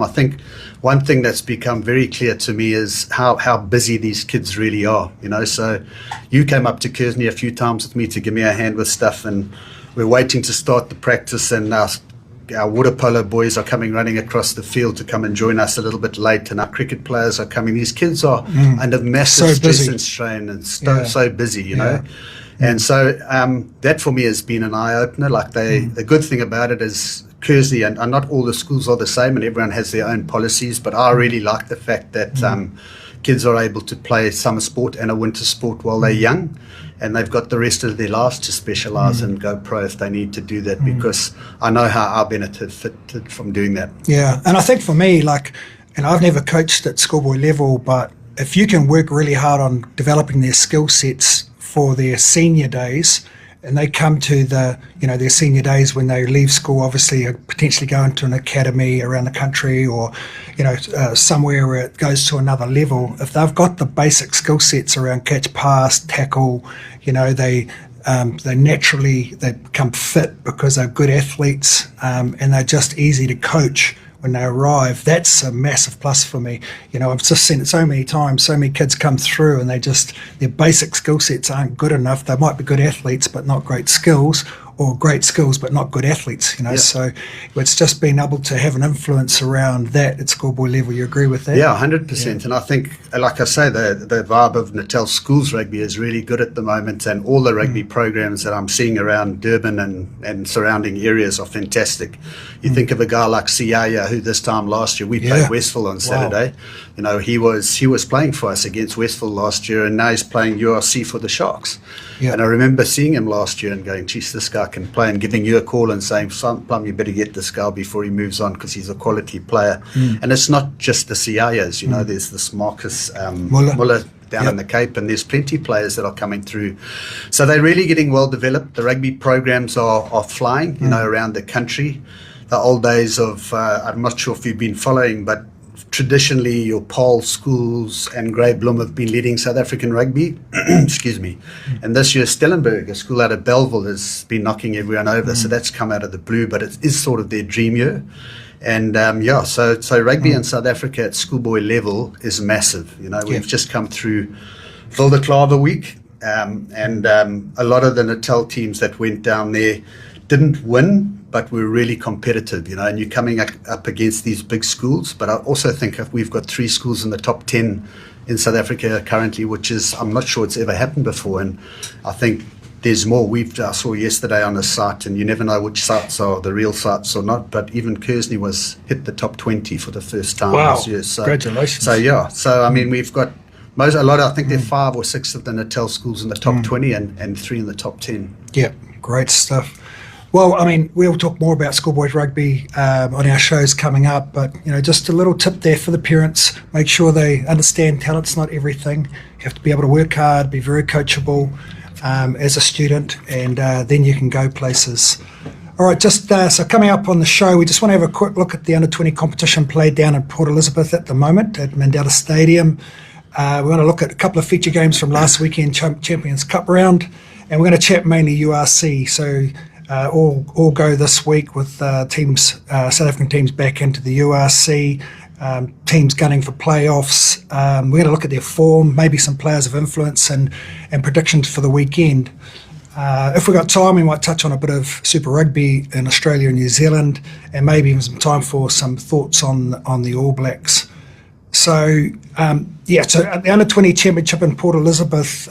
I think one thing that's become very clear to me is how busy these kids really are, So you came up to Kearsney a few times with me to give me a hand with stuff, and we're waiting to start the practice, and our water polo boys are coming running across the field to come and join us a little bit late, and our cricket players are coming. These kids are under massive stress and strain and so busy, know. And so that for me has been an eye-opener. The good thing about it is Kearsney, and not all the schools are the same, and everyone has their own policies, but I really like the fact that kids are able to play summer sport and a winter sport while they're young, and they've got the rest of their lives to specialise and go pro if they need to do that, because I know how I benefited from doing that. Yeah, and I think for me, and I've never coached at schoolboy level, but if you can work really hard on developing their skill sets for their senior days, and they come to their senior days when they leave school, obviously potentially go into an academy around the country, or somewhere where it goes to another level. If they've got the basic skill sets around catch, pass, tackle, they naturally they become fit because they're good athletes, and they're just easy to coach when they arrive. That's a massive plus for me. I've just seen it so many times. So many kids come through and their basic skill sets aren't good enough. They might be good athletes but not great skills, or great skills but not good athletes. So it's just being able to have an influence around that at schoolboy level. You agree with that? Yeah, 100%. And I think, like I say, the vibe of Natal schools rugby is really good at the moment, and all the rugby programs that I'm seeing around Durban and surrounding areas are fantastic. You think of a guy like Siaya, who this time last year we played Westville on Saturday. Wow. He was playing for us against Westville last year, and now he's playing URC for the Sharks. Yeah. And I remember seeing him last year and going, geez, this guy can play, and giving you a call and saying, Plum, you better get this guy before he moves on, because he's a quality player. And it's not just the Siayas, there's this Marcus Muller down in the Cape, and there's plenty of players that are coming through. So they're really getting well developed. The rugby programs are flying, around the country. The old days of, I'm not sure if you've been following, but traditionally your Paul schools and Grey Bloom have been leading South African rugby. Excuse me. And this year Stellenberg, a school out of Belleville, has been knocking everyone over. So that's come out of the blue, but it is sort of their dream year. And so rugby in South Africa at schoolboy level is massive. We've just come through Wilde week, and a lot of the Natal teams that went down there didn't win, but we're really competitive, and you're coming up against these big schools. But I also think if we've got 3 schools in the top 10 in South Africa currently, which is, I'm not sure it's ever happened before, and I think there's more. I saw yesterday on a site, and you never know which sites are the real sites or not, but even Kearsney hit the top 20 for the first time this year. So, congratulations. So I mean, we've got I think there are 5 or 6 of the Natal schools in the top 20 and 3 in the top 10. Yeah, great stuff. Well, I mean, we'll talk more about schoolboys rugby on our shows coming up, but, just a little tip there for the parents. Make sure they understand talent's not everything. You have to be able to work hard, be very coachable as a student, and then you can go places. All right, so coming up on the show, we just want to have a quick look at the under-20 competition played down in Port Elizabeth at the moment at Mandela Stadium. We want to look at a couple of feature games from last weekend, Champions Cup round, and we're going to chat mainly URC. So all go this week with South African teams back into the URC, teams gunning for playoffs. We're going to look at their form, maybe some players of influence, and predictions for the weekend. If we've got time, we might touch on a bit of Super Rugby in Australia and New Zealand, and maybe even some time for some thoughts on the All Blacks. So so at the Under-20 Championship in Port Elizabeth,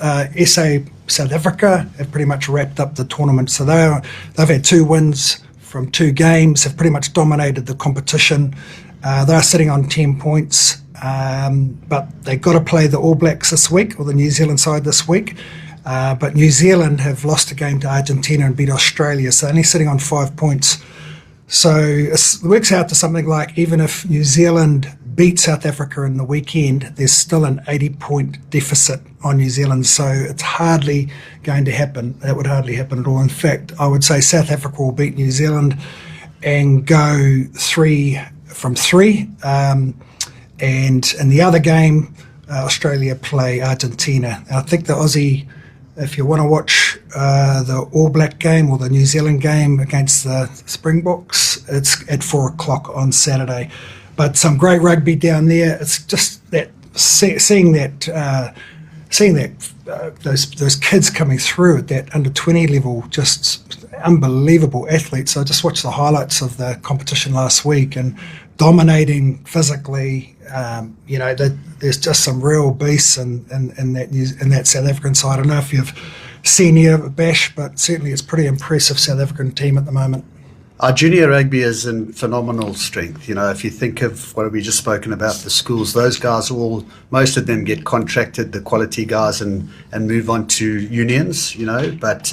SA South Africa have pretty much wrapped up the tournament. So they've had 2 wins from 2 games, have pretty much dominated the competition. They are sitting on 10 points, but they've got to play the All Blacks this week, or the New Zealand side this week. But New Zealand have lost a game to Argentina and beat Australia, so only sitting on 5 points. So it works out to something like, even if New Zealand beat South Africa in the weekend, there's still an 80-point deficit on New Zealand. So it's hardly going to happen. That would hardly happen at all. In fact, I would say South Africa will beat New Zealand and go 3 from 3. And in the other game, Australia play Argentina. I think the Aussie, if you want to watch the All Black game or the New Zealand game against the Springboks, it's at 4 o'clock on Saturday. but some great rugby down there. It's just that seeing that those kids coming through at that under 20 level, just unbelievable athletes. I just watched the highlights of the competition last week and dominating physically. There's just some real beasts in that South African side. I don't know if you've seen here at Bash, but certainly it's pretty impressive South African team at the moment. Our junior rugby is in phenomenal strength. If you think of what we just spoken about, the schools, those guys most of them get contracted, the quality guys, and move on to unions, But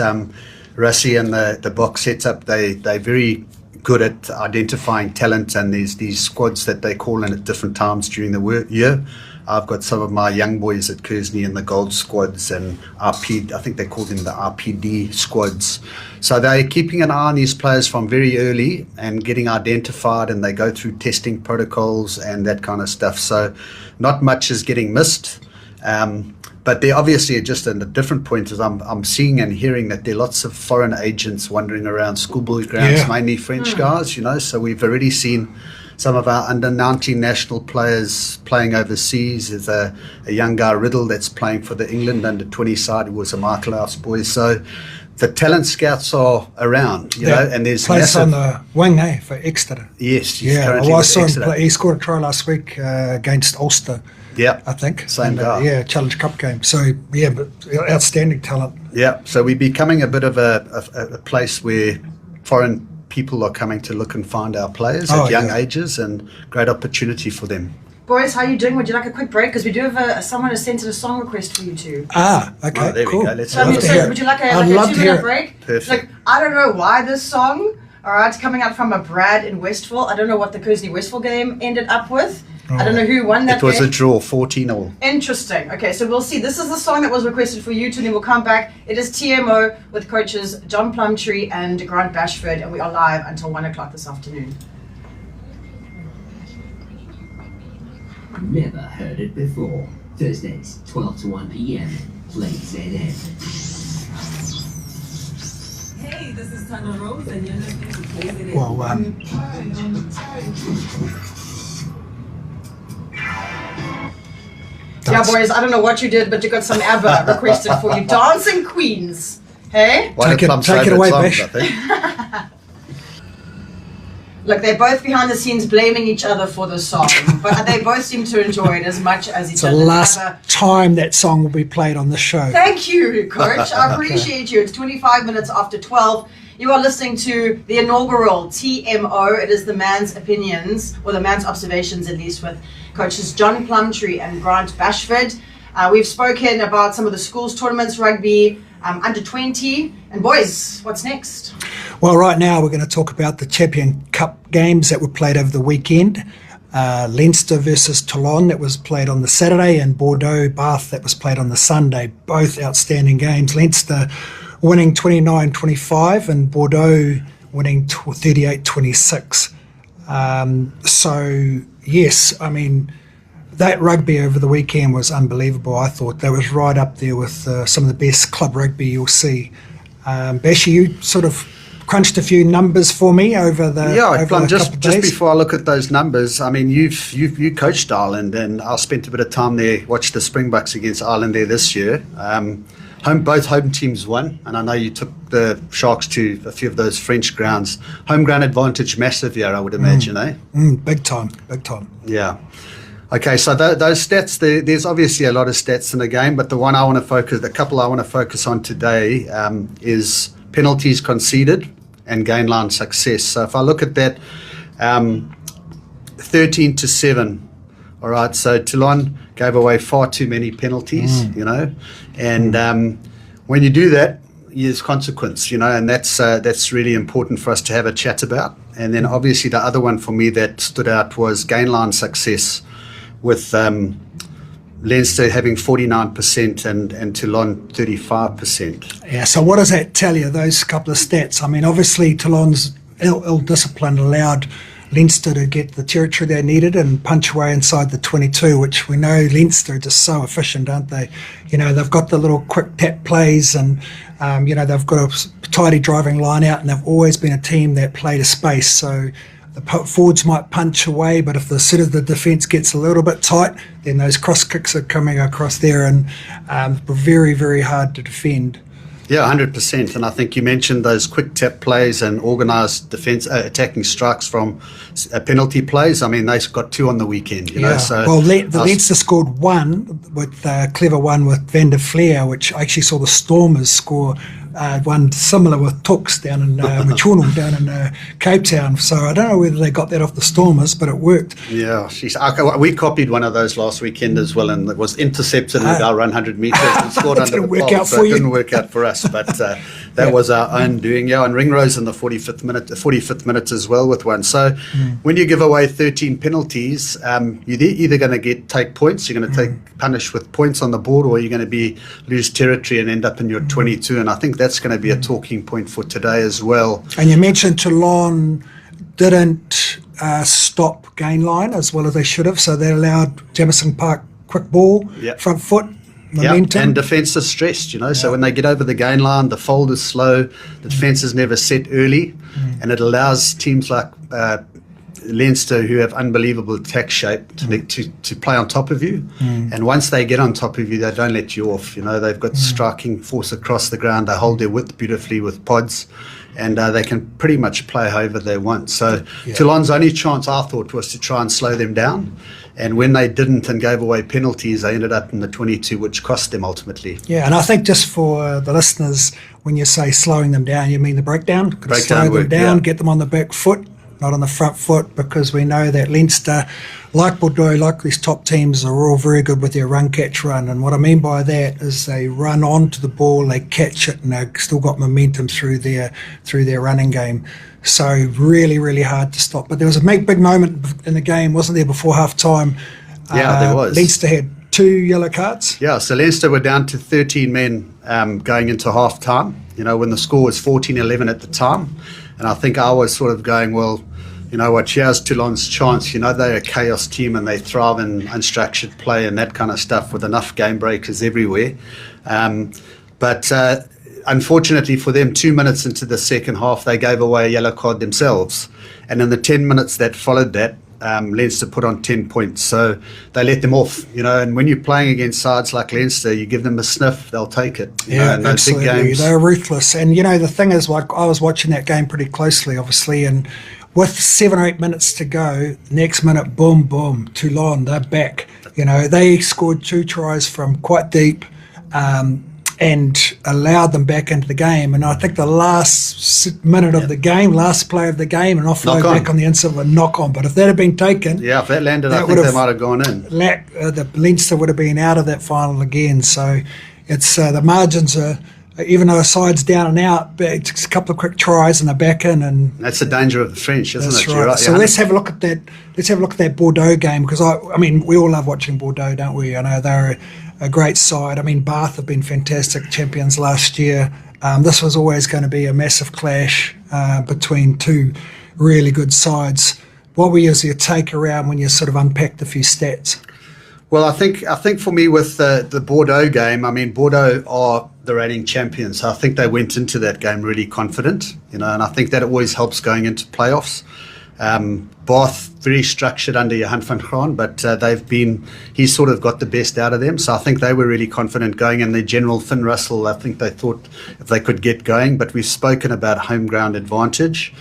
Rassie and the box setup, they're very good at identifying talent, and there's these squads that they call in at different times during the year. I've got some of my young boys at Kersney in the gold squads, and I think they call them the RPD squads. So they're keeping an eye on these players from very early and getting identified, and they go through testing protocols and that kind of stuff. So not much is getting missed. But they're obviously just at a different point, as I'm seeing and hearing that there are lots of foreign agents wandering around schoolboy grounds, mainly French guys, So we've already seen some of our under-19 national players playing overseas. There's a young guy, Riddle, that's playing for the England under-20 side, who was a Michael House boy. So the talent scouts are around, and there's plays on the wing, for Exeter. Yes, he's currently with I saw him Exeter. play. He scored a try last week against Ulster. Yeah, I think. Same guy. Challenge Cup game. So, but outstanding talent. Yeah, so we're becoming a bit of a place where foreign people are coming to look and find our players at young ages, and great opportunity for them. Boys, how are you doing? Would you like a quick break? Because we do have someone has sent in a song request for you two. Okay, there cool. we go. Let's So, would you like a 2-minute break? Perfect. I don't know why this song, it's coming out from a Brad in Westville. I don't know what the Kersney Westville game ended up with. I don't know who won that It was game. a draw, 14-all. Interesting. Okay, so we'll see. This is the song that was requested for you two, and then we'll come back. It is TMO with coaches John Plumtree and Grant Bashford, and we are live until 1 o'clock this afternoon. Never heard it before. Thursdays, 12 to 1 p.m. PlayZN. Hey, this is Tana Rose, and you're listening to PlayZN. Yeah, boys, I don't know what you did, but you got some ABBA requested for you. Dancing Queens. Hey? Take it away, songs, Bash. I think. Look, they're both behind the scenes blaming each other for the song, but they both seem to enjoy it as much as each It's the other. last time that song will be played on the show. Thank you, Coach. I appreciate you. It's 25 minutes after 12. You are listening to the inaugural TMO. It is the man's opinions, or the man's observations at least, with coaches John Plumtree and Grant Bashford. We've spoken about some of the schools tournaments, rugby, under 20. And boys, what's next? Well, right now we're going to talk about the Champion Cup games that were played over the weekend. Leinster versus Toulon, that was played on the Saturday, and Bordeaux Bath, that was played on the Sunday. Both outstanding games. Leinster winning 29-25 and Bordeaux winning 38-26. So yes, I mean, that rugby over the weekend was unbelievable. I thought that was right up there with some of the best club rugby you'll see. Bashy, you sort of crunched a few numbers for me over the Plum, just days. before I look at those numbers, I mean, you coached Ireland, and I spent a bit of time there, watched the Springboks against Ireland there this year. Both home teams won, and I know you took the Sharks to a few of those French grounds. Home ground advantage massive here, I would imagine, eh? Big time. Yeah. Okay, so those stats, there's obviously a lot of stats in the game, but the couple I want to focus on today is penalties conceded and gain line success. So if I look at that, 13-7. All right, so Toulon gave away far too many penalties, and when you do that, there's consequence, and that's really important for us to have a chat about. And then obviously the other one for me that stood out was gain line success, with Leinster having 49% and Toulon 35%. Yeah, so what does that tell you, those couple of stats? I mean, obviously Toulon's ill discipline allowed Leinster to get the territory they needed and punch away inside the 22, which we know Leinster are just so efficient, aren't they? They've got the little quick tap plays, and they've got a tidy driving line out, and they've always been a team that played a space. So forwards might punch away, but if the sort of the defence gets a little bit tight, then those cross kicks are coming across there and very, very hard to defend. Yeah, 100%. And I think you mentioned those quick tap plays and organised defence, attacking strikes from penalty plays. I mean, they got 2 on the weekend, you know. So well, Leinster scored 1 with a clever one with Van der Fleer, which I actually saw the Stormers score one similar with Tooks down in Machunum, down in Cape Town. So I don't know whether they got that off the Stormers, but it worked. Yeah, we copied one of those last weekend as well, and it was intercepted with our run 100 metres and scored under the pole. So it didn't work out for us, but that was our own doing. Yeah, and Ringrose in the 45th minute as well with one. So when you give away 13 penalties, you're either going to take points, you're going to take punish with points on the board, or you're going to lose territory and end up in your 22. And I think that's going to be a talking point for today as well. And you mentioned Toulon didn't stop gain line as well as they should have, so they allowed Jamison Park quick ball, front foot, momentum. And defence is stressed, you know, so when they get over the gain line, the fold is slow, the defence is never set early, and it allows teams like Leinster, who have unbelievable attack shape, to play on top of you. And once they get on top of you, they don't let you off. You know, they've got striking force across the ground. They hold their width beautifully with pods, and they can pretty much play however they want. So Toulon's only chance, I thought, was to try and slow them down. And when they didn't and gave away penalties, they ended up in the 22, which cost them ultimately. Yeah, and I think just for the listeners, when you say slowing them down, you mean the breakdown? Slow them down, get them on the back foot, not on the front foot, because we know that Leinster, like Bordeaux, like these top teams, are all very good with their run, catch, run. And what I mean by that is they run onto the ball, they catch it, and they've still got momentum through their running game. So really, really hard to stop. But there was a big moment in the game, wasn't there, before half-time? Yeah, there was. Leinster had 2 yellow cards. Yeah, so Leinster were down to 13 men going into half-time, you know, when the score was 14-11 at the time. And I think I was sort of going, well, you know what, here's Toulon's chance. You know, they're a chaos team and they thrive in unstructured play and that kind of stuff with enough game breakers everywhere. But unfortunately for them, 2 minutes into the second half, they gave away a yellow card themselves. And in the 10 minutes that followed that, Leinster put on 10 points. So they let them off, you know, and when you're playing against sides like Leinster, you give them a sniff, they'll take it. Yeah, absolutely. Big games, they're ruthless. And, you know, the thing is, like, I was watching that game pretty closely, obviously, and with 7 or 8 minutes to go, next minute, boom, boom, Toulon, they're back. You know, they scored 2 tries from quite deep, and allowed them back into the game. And I think the last minute of the game, last play of the game, an offload back on the inside of a knock-on. But if that had been taken... Yeah, if that landed, I think they might have gone in. The Leinster would have been out of that final again. So it's the margins are... Even though the side's down and out, but it's a couple of quick tries and they're back in, and that's the danger of the French, isn't it? Right. Right. So let's have a look at that. Let's have a look at that Bordeaux game, because I mean, we all love watching Bordeaux, don't we? I know they're a great side. I mean, Bath have been fantastic champions last year. This was always going to be a massive clash between 2 really good sides. What was your take around when you sort of unpacked a few stats? Well, I think for me with the Bordeaux game, I mean, Bordeaux are the reigning champions. So I think they went into that game really confident, you know, and I think that always helps going into playoffs. Bath, very structured under Johan van Graan, but he's sort of got the best out of them. So I think they were really confident going in. The general Finn Russell, I think they thought if they could get going, but we've spoken about home ground advantage.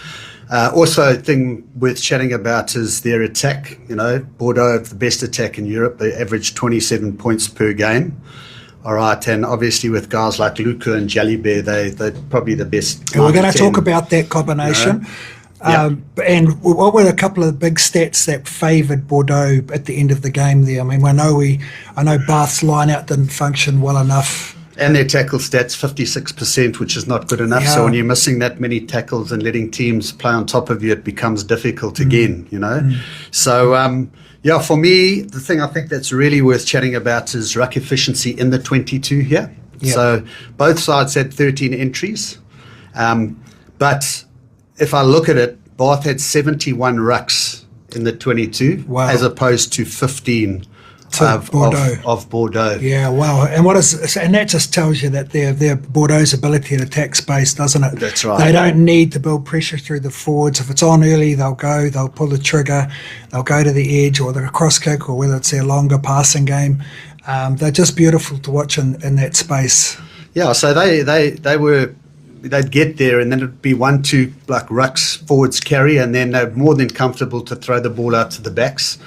Also, a thing worth chatting about is their attack. You know, Bordeaux have the best attack in Europe. They average 27 points per game. All right, and obviously with guys like Luca and Jalibert, they're probably the best. And we're going to talk about that combination. And what were a couple of big stats that favoured Bordeaux at the end of the game there? I mean, I know Bath's line-out didn't function well enough. And their tackle stats, 56%, which is not good enough. Yeah. So when you're missing that many tackles and letting teams play on top of you, it becomes difficult again, you know. So, for me, the thing I think that's really worth chatting about is ruck efficiency in the 22 here. Yeah. So both sides had 13 entries. But if I look at it, Bath had 71 rucks in the 22, as opposed to 15 to Bordeaux. Of Bordeaux. Yeah, wow. And that just tells you that their Bordeaux's ability to attack space, doesn't it? That's right. They don't need to build pressure through the forwards. If it's on early, they'll pull the trigger, they'll go to the edge or the cross kick, or whether it's their longer passing game. They're just beautiful to watch in that space. Yeah, so they'd get there, and then it'd be 1-2 like rucks, forwards carry, and then they're more than comfortable to throw the ball out to the backs.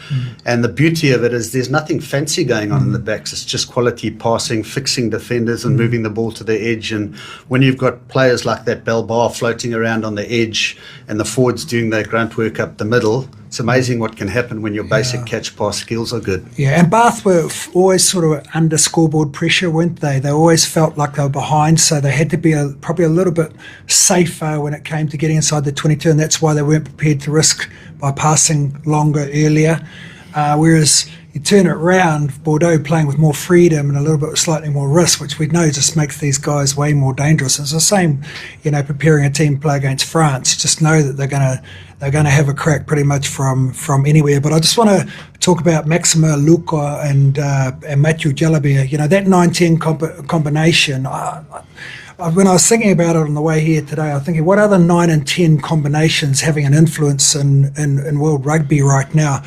And the beauty of it is there's nothing fancy going on in the backs. It's just quality passing, fixing defenders, and moving the ball to the edge. And when you've got players like that Belbar floating around on the edge and the forwards doing their grunt work up the middle, it's amazing what can happen when your basic catch pass skills are good. Yeah, and Bath were always sort of under scoreboard pressure, weren't they? They always felt like they were behind, so they had to be probably a little bit safer when it came to getting inside the 22, and that's why they weren't prepared to risk by passing longer earlier. Whereas you turn it around, Bordeaux playing with more freedom and a little bit slightly more risk, which we know just makes these guys way more dangerous. It's the same, preparing a team to play against France. Just know that they're going to have a crack pretty much from anywhere. But I just want to talk about Maxima Luca and Mathieu Jalabert. That 9-10 combination. When I was thinking about it on the way here today, I was thinking, what other 9 and 10 combinations having an influence in world rugby right now?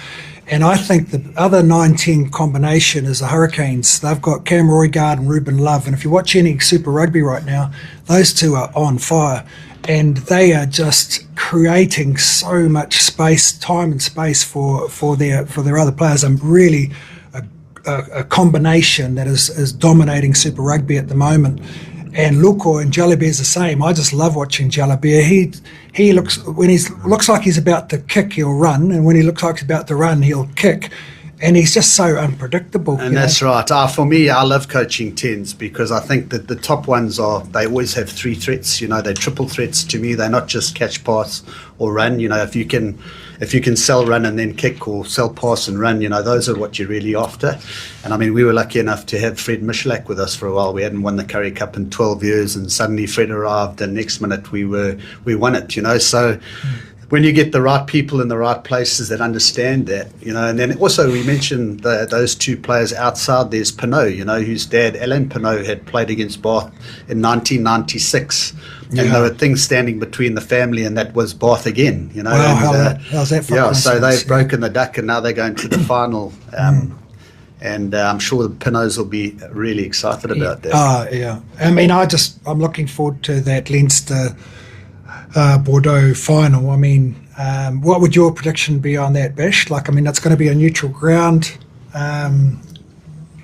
And I think the other 9-10 combination is the Hurricanes. They've got Cam Roigard and Ruben Love. And if you watch any Super Rugby right now, those two are on fire. And they are just creating so much space, time and space for their other players. And really a combination that is dominating Super Rugby at the moment. And Luco and Jalabert's the same. I just love watching Jalabert. He looks like he's about to kick, he'll run, and when he looks like he's about to run, he'll kick. And he's just so unpredictable. And that's right. For me, I love coaching 10s because I think that the top ones they always have 3 threats. They're triple threats to me. They're not just catch, pass, or run. If you can sell, run, and then kick, or sell, pass, and run, those are what you're really after. And I mean, we were lucky enough to have Fred Michalak with us for a while. We hadn't won the Currie Cup in 12 years, and suddenly Fred arrived, and next minute we won it. So. When you get the right people in the right places that understand that, and then also we mentioned those 2 players outside. There's Pinot, whose dad, Alain Pinot, had played against Bath in 1996. And there were things standing between the family, and that was Bath again, Wow, how's that for Yeah, so they've broken the duck, and now they're going to the final. And I'm sure the Pinots will be really excited about that. Yeah. I mean, I'm looking forward to that Leinster Bordeaux final. I mean, what would your prediction be on that, Bash? That's going to be a neutral ground.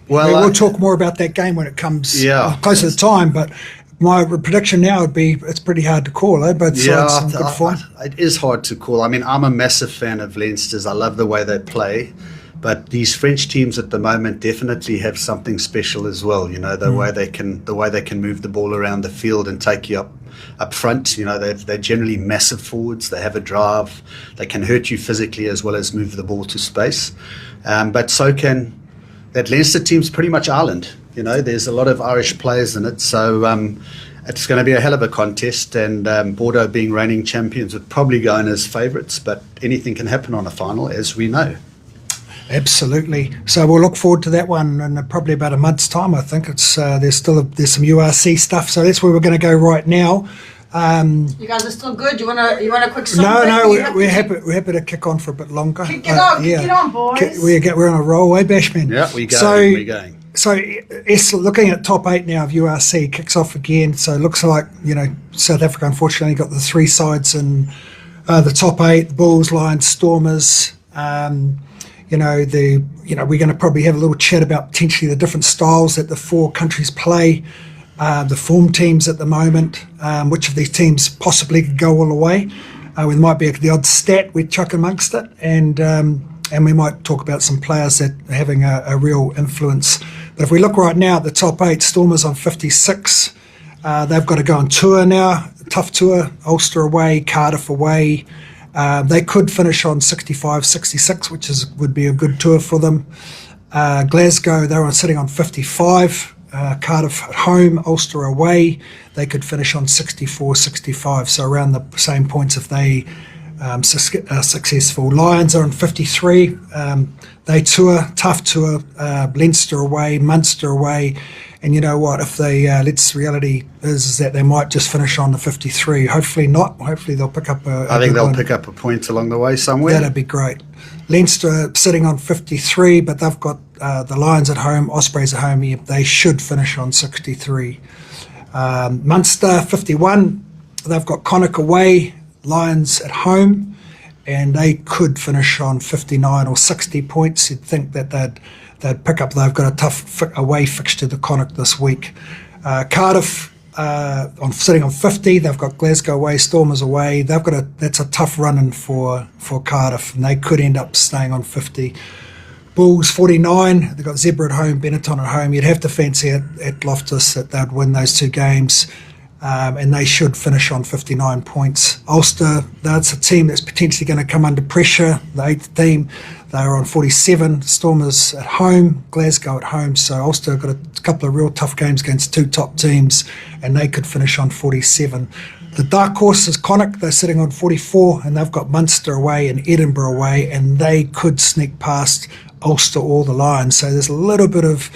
We'll talk more about that game when it comes closer to the time, but my prediction now would be it's pretty hard to call, both sides in good form. It is hard to call. I mean, I'm a massive fan of Leinster's. I love the way they play. But these French teams at the moment definitely have something special as well. The way they can move the ball around the field and take you up front. They're generally massive forwards. They have a drive. They can hurt you physically as well as move the ball to space. But so can that Leinster team's pretty much Ireland. There's a lot of Irish players in it, so it's going to be a hell of a contest. And Bordeaux, being reigning champions, would probably go in as favourites. But anything can happen on a final, as we know. Absolutely. So we'll look forward to that one in probably about a month's time. I think there's some URC stuff. So that's where we're going to go right now. You guys are still good. You want a quick song? No, we're happy to kick on for a bit longer. Kick it on, boys. We're on a roll, Bashman? Yeah, we're going. So it's looking at top 8 now of URC, kicks off again. So it looks like South Africa unfortunately got the 3 sides in the top 8: the Bulls, Lions, Stormers. We're going to probably have a little chat about potentially the different styles that the 4 countries play, the form teams at the moment, which of these teams possibly could go all the way. We might be the odd stat we'd chuck amongst it, and we might talk about some players that are having a real influence. But if we look right now at the top 8, Stormers on 56. They've got to go on tour now, tough tour, Ulster away, Cardiff away. They could finish on 65, 66, which would be a good tour for them. Glasgow, they're sitting on 55. Cardiff at home, Ulster away. They could finish on 64, 65. So around the same points if they successful. Lions are on 53. They tour, tough tour, Leinster away, Munster away. And you know what, if they, reality is that they might just finish on the 53. Hopefully not. Hopefully they'll pick up I think they'll pick up a point along the way somewhere. That'd be great. Leinster sitting on 53, but they've got the Lions at home, Ospreys at home. Yeah, they should finish on 63. Munster, 51. They've got Connacht away, Lions at home, and they could finish on 59 or 60 points. You'd think that they'd pick up. They've got a tough away fixture to Connacht this week. Cardiff sitting on 50. They've got Glasgow away, Stormers away. That's a tough run-in for Cardiff, and they could end up staying on 50. Bulls 49. They've got Zebra at home, Benetton at home. You'd have to fancy at Loftus that they'd win those two games. And they should finish on 59 points. Ulster, that's a team that's potentially going to come under pressure. The 8th team, they're on 47. Stormers at home, Glasgow at home. So Ulster have got a couple of real tough games against two top teams, and they could finish on 47. The dark horse is Connacht. They're sitting on 44, and they've got Munster away and Edinburgh away, and they could sneak past Ulster or the Lions. So there's a little bit of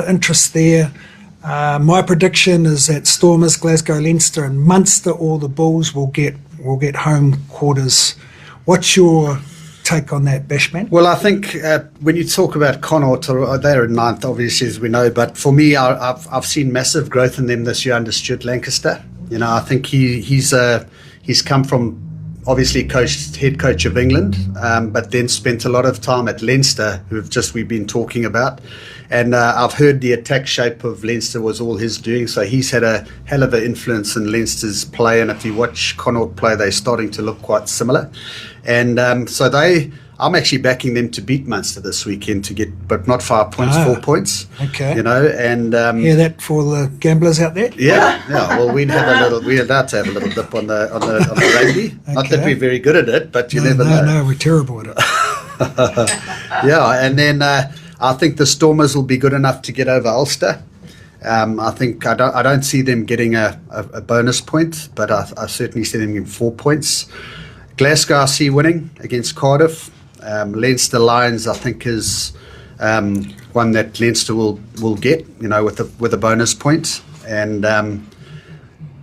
interest there. My prediction is that Stormers, Glasgow, Leinster, and Munster, all the Bulls will get home quarters. What's your take on that, Bashman? Well, I think when you talk about Connacht, they're in 9th, obviously, as we know. But for me, I've seen massive growth in them this year under Stuart Lancaster. You know, I think he's come from obviously head coach of England, but then spent a lot of time at Leinster, we've been talking about. And I've heard the attack shape of Leinster was all his doing, so he's had a hell of an influence in Leinster's play. And if you watch Connacht play, they're starting to look quite similar. And I'm actually backing them to beat Munster this weekend to get, but not 5 points, 4 points. Okay. You know, and hear that for the gamblers out there? Yeah. Well, we're allowed to have a little dip on the rugby. Okay. Not that we're very good at it, but you never know. No, we're terrible at it. Yeah, and then I think the Stormers will be good enough to get over Ulster. I don't see them getting a bonus point, but I certainly see them getting 4 points. Glasgow I see winning against Cardiff. Leinster Lions I think is one that Leinster will get, you know, with a bonus point. And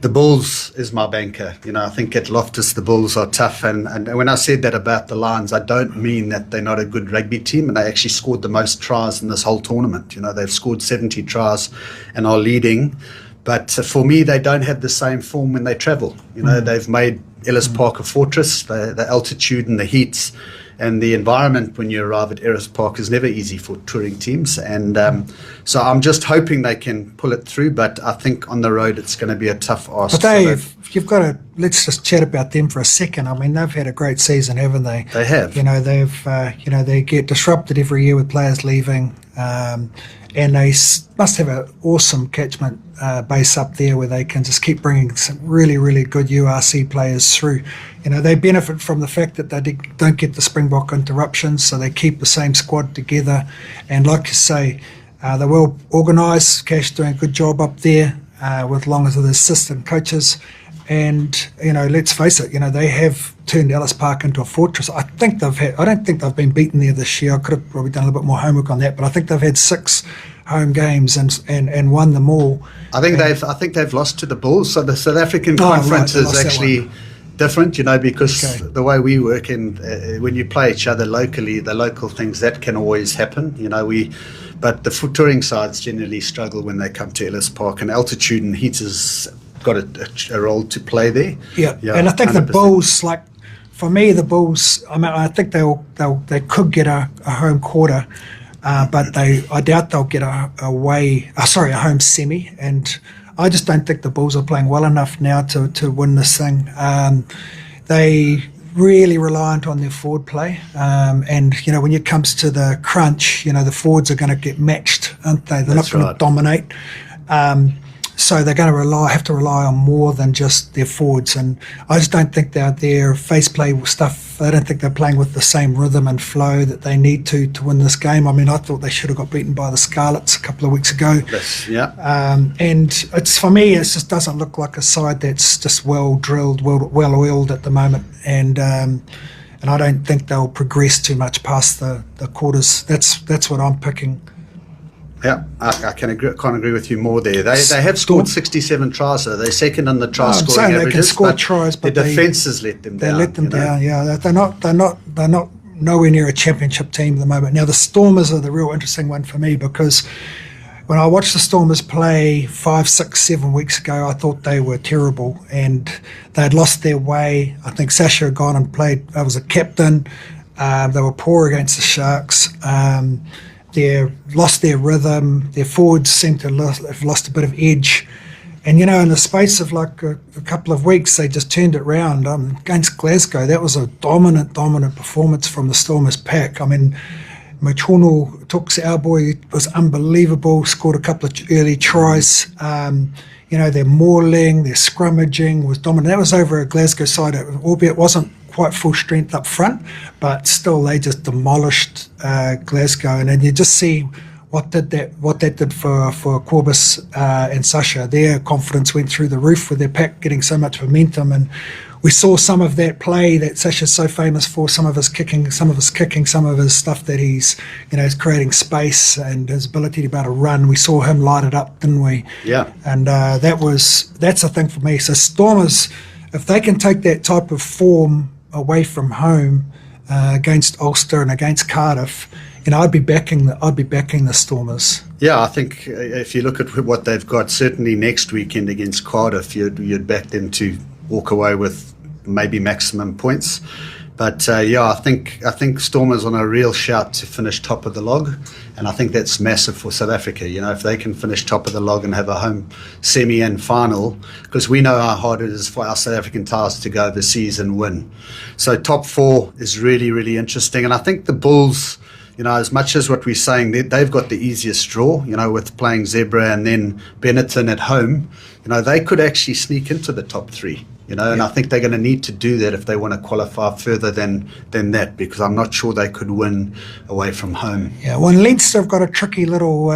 the Bulls is my banker. You know, I think at Loftus the Bulls are tough, and when I said that about the Lions, I don't mean that they're not a good rugby team, and they actually scored the most tries in this whole tournament. You know, they've scored 70 tries and are leading, but for me they don't have the same form when they travel. You know, they've made Ellis Park a fortress. The altitude and the heat and the environment when you arrive at Ellis Park is never easy for touring teams, and so I'm just hoping they can pull it through, but I think on the road it's going to be a tough ask. But you've got to, let's just chat about them for a second. I mean, they've had a great season, haven't they? They have. You know, they get disrupted every year with players leaving, and they must have an awesome catchment base up there where they can just keep bringing some really, really good URC players through. You know, they benefit from the fact that they don't get the Springbok interruptions, so they keep the same squad together. And like you say, they're well organised. Cash doing a good job up there with long as the assistant coaches. And, you know, let's face it, you know, they have turned Ellis Park into a fortress. I don't think they've been beaten there this year. I could have probably done a little bit more homework on that, but I think they've had 6 home games and won them all. I think they've lost to the Bulls. So the South African conference is actually different, you know, because the way we work, and when you play each other locally, the local things, that can always happen, you know. But the touring sides generally struggle when they come to Ellis Park, and altitude and heat has got a role to play there. Yeah, and I think 100%. The Bulls, like for me, the Bulls, I mean, I think they could get a home quarter, but I doubt they'll get a home semi, and I just don't think the Bulls are playing well enough now to win this thing. They really reliant on their forward play, and you know, when it comes to the crunch, you know, the forwards are going to get matched, aren't they? They're not going to dominate. So they're going to have to rely on more than just their forwards, and I just don't think their face play stuff enough. I don't think they're playing with the same rhythm and flow that they need to win this game. I mean, I thought they should have got beaten by the Scarlets a couple of weeks ago. And it's, for me, it just doesn't look like a side that's just well drilled, well oiled at the moment. And I don't think they'll progress too much past the quarters. That's what I'm picking. Yeah, I can't agree with you more there. They have scored 67 tries, so they're second in the try scoring averages. They can score tries, but the defence has let them down. They let them down. Yeah, they're not nowhere near a championship team at the moment. Now the Stormers are the real interesting one for me, because when I watched the Stormers play 5, 6, 7 weeks ago, I thought they were terrible and they'd lost their way. I think Sasha had gone and played. I was a captain. They were poor against the Sharks. They lost their rhythm. Their forwards seemed to have lost a bit of edge. And, in the space of like a couple of weeks, they just turned it round. Against Glasgow, that was a dominant performance from the Stormers pack. I mean, Machono Tooks, our boy, was unbelievable, scored a couple of early tries. Their mauling, their scrummaging was dominant. That was over a Glasgow side, albeit it wasn't quite full strength up front, but still they just demolished Glasgow. And then you just see what that did for Corbis and Sasha. Their confidence went through the roof with their pack getting so much momentum, and we saw some of that play that Sasha's so famous for, some of his kicking, some of his stuff that he's creating space and his ability to be able to run. We saw him light it up, didn't we? Yeah. And that's a thing for me. So Stormers, if they can take that type of form away from home against Ulster and against Cardiff, I'd be backing the Stormers. Yeah, I think if you look at what they've got, certainly next weekend against Cardiff, you'd back them to walk away with maybe maximum points. But I think Stormers on a real shout to finish top of the log, and I think that's massive for South Africa. If they can finish top of the log and have a home semi and final, because we know how hard it is for our South African Tars to go overseas and win. So top 4 is really, really interesting, and I think the Bulls, as much as what we're saying, they've got the easiest draw, with playing Zebra and then Benetton at home. They could actually sneak into the top 3. And I think they're going to need to do that if they want to qualify further than that, because I'm not sure they could win away from home. Yeah, well, Leinster have got a tricky little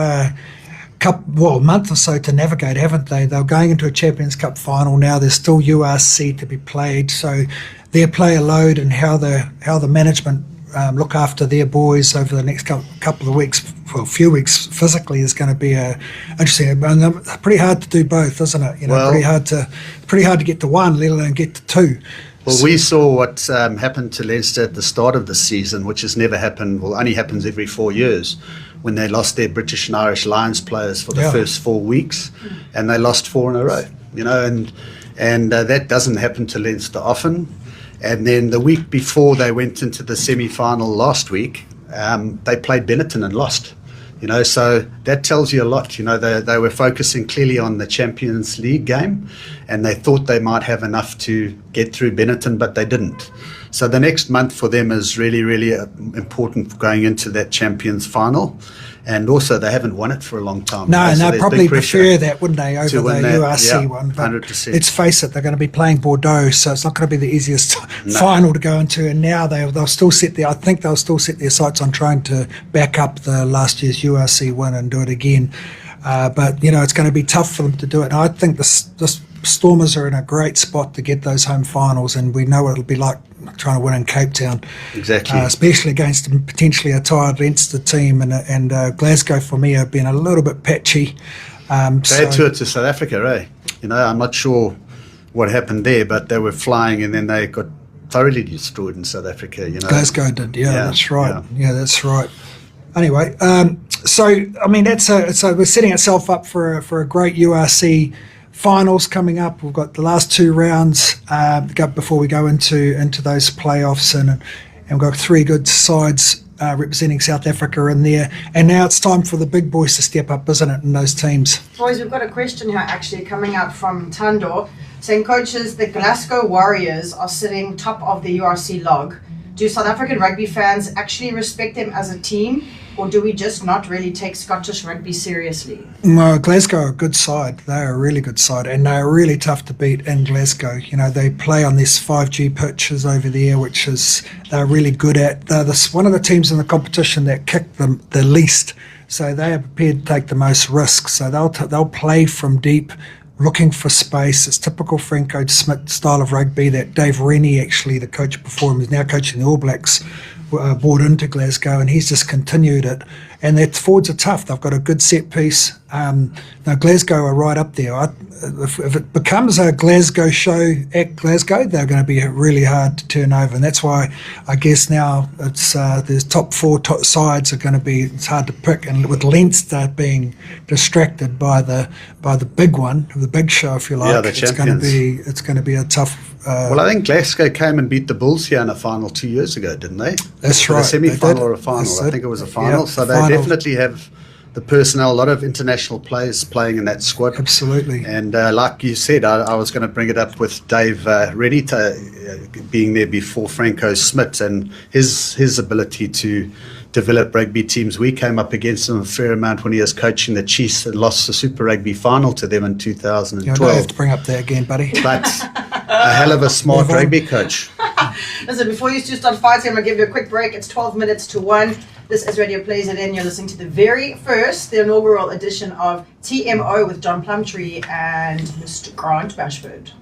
month or so to navigate, haven't they? They're going into a Champions Cup final now. There's still URC to be played, so their player load and how the management look after their boys over the next couple of weeks, well, few weeks physically, is going to be interesting. And pretty hard to do both, isn't it? Pretty hard to get to one, let alone get to two. Well, we saw what happened to Leinster at the start of the season, which has never happened, well, only happens every 4 years, when they lost their British and Irish Lions players for the first 4 weeks, and they lost 4 in a row, and that doesn't happen to Leinster often. And then the week before they went into the semi-final last week, they played Benetton and lost. So that tells you a lot. They were focusing clearly on the Champions League game, and they thought they might have enough to get through Benetton, but they didn't. So the next month for them is really, really important going into that Champions final. And also, they haven't won it for a long time. No, so and they probably prefer that, wouldn't they, over the URC one? But 100%. Let's face it, they're going to be playing Bordeaux, so it's not going to be the easiest final to go into. And now they'll still set their sights on trying to back up the last year's URC win and do it again. But it's going to be tough for them to do it. And I think the Stormers are in a great spot to get those home finals, and we know what it'll be like trying to win in Cape Town. Exactly. Especially against potentially a tired Leinster team, and Glasgow for me have been a little bit patchy. They had to South Africa, eh? I'm not sure what happened there, but they were flying and then they got thoroughly destroyed in South Africa. Glasgow did, that's right. Yeah, that's right. Anyway, so I mean so we're setting itself up for a great URC finals coming up. We've got the last 2 rounds before we go into those playoffs, and we've got 3 good sides representing South Africa in there. And now it's time for the big boys to step up, isn't it, in those teams? Boys, we've got a question here actually coming out from Tandor saying, coaches, the Glasgow Warriors are sitting top of the URC log. Do South African rugby fans actually respect them as a team, or do we just not really take Scottish rugby seriously? No, Glasgow are a good side. They're a really good side, and they're really tough to beat in Glasgow. You know, they play on these 5G pitches over there, which is they're really good at. They're one of the teams in the competition that kick them the least, so they are prepared to take the most risks. So they'll play from deep, looking for space. It's typical Franco Smith style of rugby that Dave Rennie, actually the coach before him, is now coaching the All Blacks, brought into Glasgow, and he's just continued it. And their forwards are tough. They've got a good set piece. Now Glasgow are right up there. If it becomes a Glasgow show at Glasgow, they're going to be really hard to turn over, and that's why I guess now it's there's top four sides are going to be. It's hard to pick, and with Leinster being distracted by the big one, the big show, if you like, Yeah, the champions. it's going to be a tough. Well, I think Glasgow came and beat the Bulls here in a final 2 years ago, didn't they? That's right. A They semi-final did. or a final? That's I it. think it was a final. Yep, So they final. definitely have the personnel, a lot of international players playing in that squad. Absolutely. And like you said, I was going to bring it up with Dave Reddy being there before Franco Smith and his ability to develop rugby teams. We came up against him a fair amount when he was coaching the Chiefs and lost the Super Rugby final to them in I 2012. don't have to bring up that again, buddy. But a hell of a smart Move on. rugby coach. Listen, before you two start fighting, I'm going to give you a quick break. It's 12 minutes to 1. This is Radio PlayZN. You're listening to the very first, the inaugural edition of TMO with John Plumtree and Mr. Grant Bashford.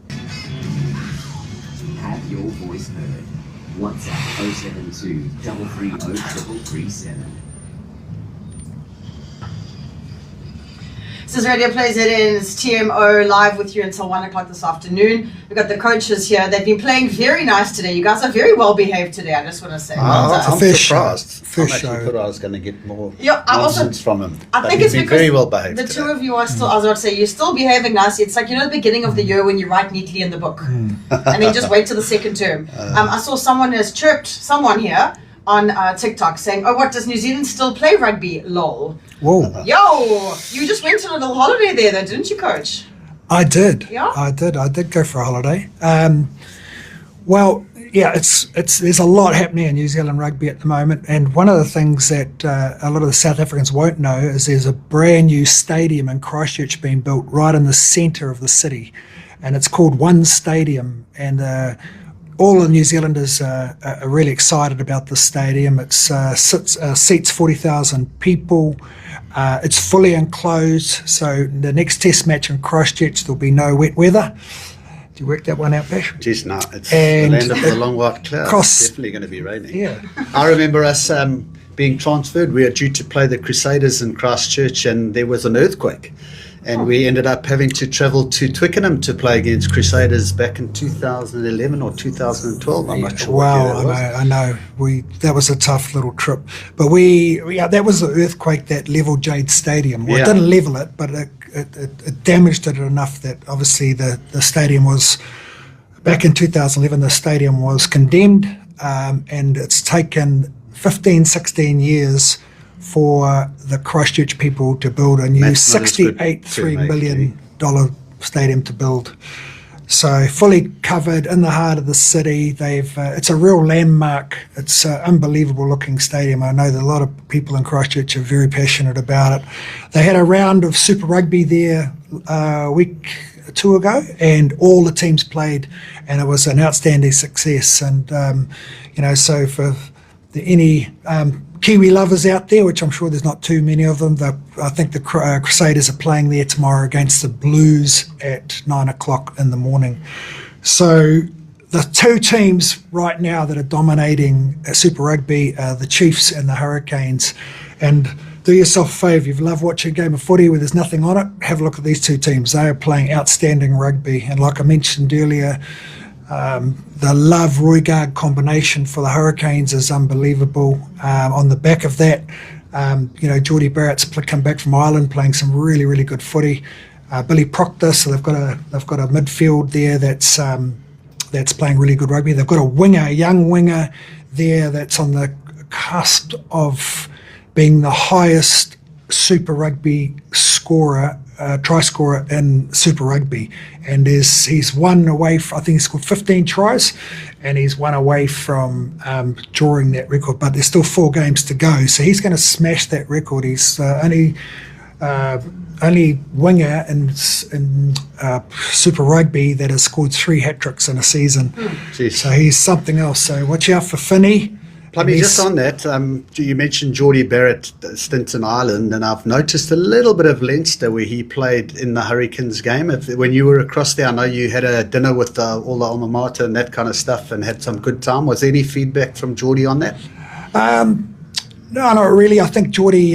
Have your voice heard. WhatsApp 072 330 3337. This is Radio PlayZN's TMO live with you until 1 o'clock this afternoon. We've got the coaches here. They've been playing very nice today. You guys are very well behaved today, I just want to say. Well done. I'm fair show. surprised. Fair I actually show. thought I was going to get more Yeah, I also- nonsense from him. I But think he's it's been because very well behaved the today. two of you are still, I was about to say, you're still behaving nicely. It's like, you know, the beginning of the year when you write neatly in the book and then just wait till the second term. I saw someone has chirped someone here on TikTok saying, oh, what, does New Zealand still play rugby? Lol. Whoa. Yo, you just went on a little holiday there though, didn't you, Coach? I did. Yeah? I did go for a holiday. Well, yeah, it's there's a lot happening in New Zealand rugby at the moment, and one of the things that a lot of the South Africans won't know is there's a brand new stadium in Christchurch being built right in the centre of the city, and it's called One Stadium, and all the New Zealanders are really excited about this stadium. It seats 40,000 people. It's fully enclosed, so the next test match in Christchurch there'll be no wet weather. Do you work that one out, Bash? Jeez, no, it's And the land of the long white cloud. costs- It's definitely going to be raining. Yeah. I remember us being transferred. We were due to play the Crusaders in Christchurch, and there was an earthquake. And we ended up having to travel to Twickenham to play against Crusaders back in 2011 or 2012. I'm not sure. what year Wow, that was. I know. That was a tough little trip, but that was the earthquake that leveled Jade Stadium. Well, Yeah. it didn't level it, but it damaged it enough that obviously the stadium was back in 2011. The stadium was condemned, and it's taken 15, 16 years for the Christchurch people to build a new Math's not as good $68.3 to make, million stadium to build. So fully covered in the heart of the city. It's a real landmark. It's an unbelievable looking stadium. I know that a lot of people in Christchurch are very passionate about it. They had a round of Super Rugby there a week or two ago, and all the teams played, and it was an outstanding success. And so for any Kiwi lovers out there, which I'm sure there's not too many of them, I think the Crusaders are playing there tomorrow against the Blues at 9 o'clock in the morning. So the two teams right now that are dominating Super Rugby are the Chiefs and the Hurricanes. And do yourself a favour, if you love watching a game of footy where there's nothing on it, have a look at these two teams. They are playing outstanding rugby. And like I mentioned earlier, the Love-Roigard combination for the Hurricanes is unbelievable. On the back of that, Geordie Barrett's come back from Ireland playing some really, really good footy. Billy Proctor, so they've got a midfield there that's playing really good rugby. They've got a young winger there that's on the cusp of being the highest Super Rugby scorer, try scorer in Super Rugby, and he's one away from, I think he's scored 15 tries, and he's one away from drawing that record, but there's still 4 games to go, so he's going to smash that record. He's only winger in Super Rugby that has scored 3 hat-tricks in a season. So he's something else. So watch out for Finney. Plummy, just on that, you mentioned Geordie Barrett stint in Ireland, and I've noticed a little bit of Leinster where he played in the Hurricanes game. When you were across there, I know you had a dinner with all the alma mater and that kind of stuff and had some good time. Was there any feedback from Geordie on that? No, not really. I think Geordie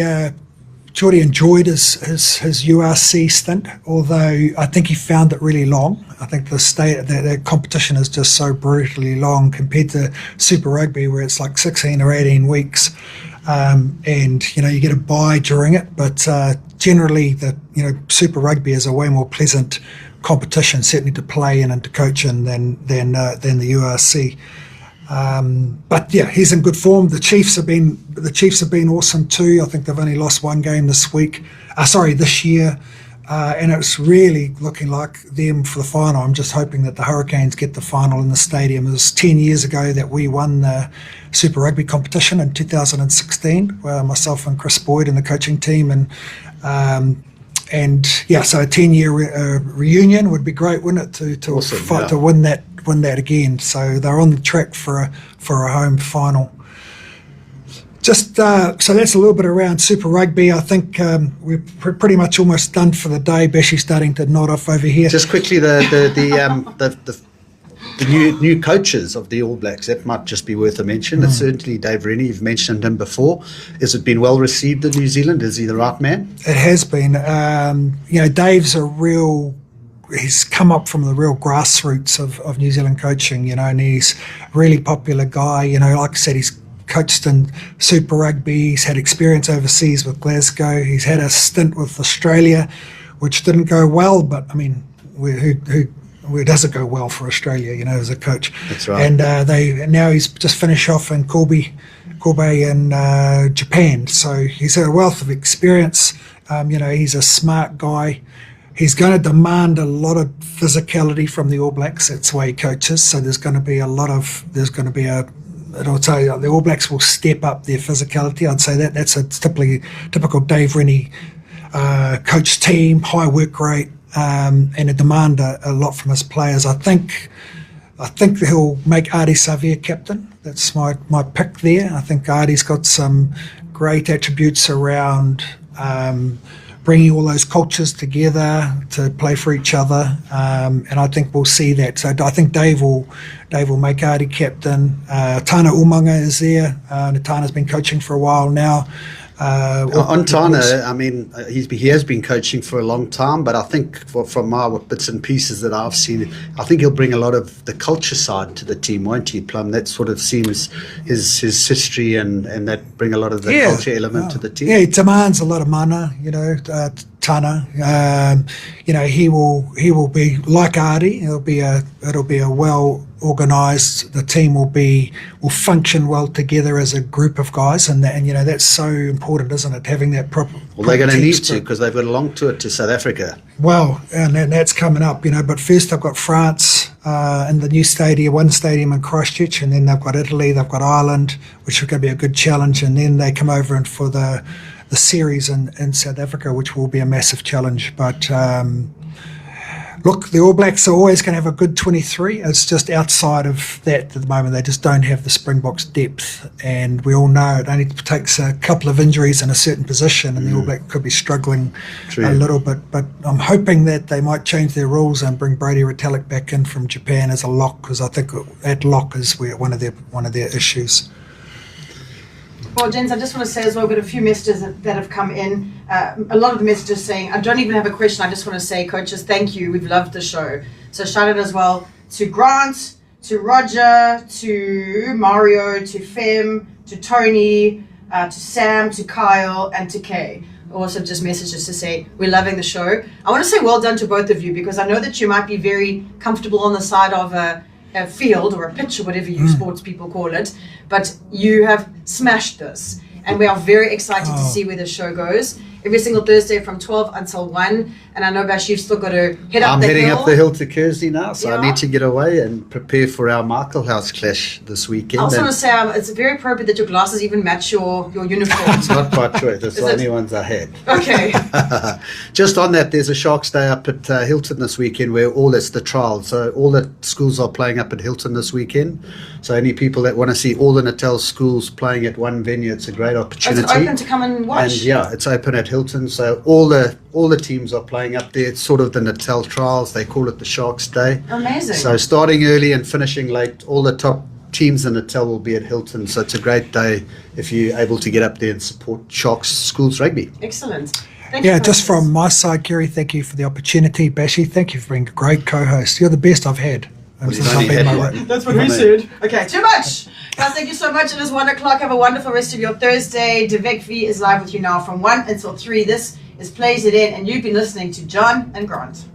enjoyed his URC stint, although I think he found it really long. I think the competition is just so brutally long compared to Super Rugby, where it's like 16 or 18 weeks, and you get a bye during it. But generally, Super Rugby is a way more pleasant competition, certainly to play in and to coach in than the URC. But yeah, he's in good form. The Chiefs have been awesome too. I think they've only lost 1 game this year, and it's really looking like them for the final. I'm just hoping that the Hurricanes get the final in the stadium. It was 10 years ago that we won the Super Rugby competition in 2016, where myself and Chris Boyd and the coaching team, and yeah, so a 10-year reunion would be great, wouldn't it, to awesome, fight yeah. to win that again. So they're on the track for a home final. Just so that's a little bit around Super Rugby. I think we're pretty much almost done for the day. Bashy's starting to nod off over here. Just quickly, the new coaches of the All Blacks, that might just be worth a mention. It's certainly Dave Rennie. You've mentioned him before. Has it been well received in New Zealand? Is he the right man? It has been. Dave's he's come up from the real grassroots of New Zealand coaching, and he's a really popular guy. Like I said, he's coached in Super Rugby. He's had experience overseas with Glasgow. He's had a stint with Australia, which didn't go well, but I mean, where does it go well for Australia, as a coach? That's right. And now he's just finished off in Kobe in Japan. So he's had a wealth of experience. He's a smart guy. He's going to demand a lot of physicality from the All Blacks. That's why he coaches. So the All Blacks will step up their physicality. I'd say that's a typical Dave Rennie coach team, high work rate, and a demand a lot from his players. I think he'll make Ardie Savea captain. That's my pick there. I think Ardie's got some great attributes around bringing all those cultures together to play for each other, and I think we'll see that. So I think Dave will make Ardie captain. Tana Umanga is there. Tana's been coaching for a while now. On Tana, I mean, he has been coaching for a long time, but I think from my bits and pieces that I've seen, I think he'll bring a lot of the culture side to the team, won't he, Plum? That sort of seems his history and that bring a lot of the culture element to the team. Yeah, he demands a lot of mana, Tana. He will be like Ardie. It'll be a well organised. The team will function well together as a group of guys, and that's so important, isn't it? Having that proper. Well, they're going to need to, because they've got a long tour to South Africa. Well, and that's coming up, But first, they've got France in the new one stadium in Christchurch, and then they've got Italy, they've got Ireland, which are going to be a good challenge, and then they come over and for the series in South Africa, which will be a massive challenge. But look, the All Blacks are always going to have a good 23. It's just outside of that at the moment. They just don't have the Springboks depth, and we all know it only takes a couple of injuries in a certain position, and the All Blacks could be struggling a little bit. But I'm hoping that they might change their rules and bring Brady Retallick back in from Japan as a lock, because I think that lock is one of their issues. Well, gents, I just want to say as well, we've got a few messages that have come in. A lot of the messages saying, I don't even have a question, I just want to say, coaches, thank you, we've loved the show. So shout out as well to Grant, to Roger, to Mario, to Fem, to Tony, to Sam, to Kyle, and to Kay. Also just messages to say, we're loving the show. I want to say well done to both of you, because I know that you might be very comfortable on the side of a field or a pitch or whatever you sports people call it, but you have smashed this. and we are very excited to see where the show goes. Every single Thursday from 12 until 1. And I know, Bash, you've still got to head up I'm the heading hill. up the hill to Kersey now, so Yeah. I need to get away and prepare for our Michael House clash this weekend. I also And want to say it's very appropriate that your glasses even match your uniform. it's not quite true. It's Is the it? only ones I had. Okay. Just on that, there's a Sharks Day up at Hilton this weekend where it's the trial. So all the schools are playing up at Hilton this weekend. So any people that want to see all the Natal schools playing at one venue, it's a great Is opportunity. it open to come and watch? And yeah, it's open at Hilton. So all the teams are playing up there. It's sort of the Natal trials. They call it the Sharks Day. Amazing. So starting early and finishing late, all the top teams in Natal will be at Hilton. So it's a great day if you're able to get up there and support Sharks schools rugby. Excellent. Thank you, Yeah, just Francis. from my side, Kerry, thank you for the opportunity. Bashy, thank you for being a great co-host. You're the best I've had. You've since only I've been had my one. That's what Come we on, said. Okay, too much. Guys, thank you so much. It is 1 o'clock. Have a wonderful rest of your Thursday. Devek V is live with you now from 1 until 3. This is PlayZN, and you've been listening to John and Grant.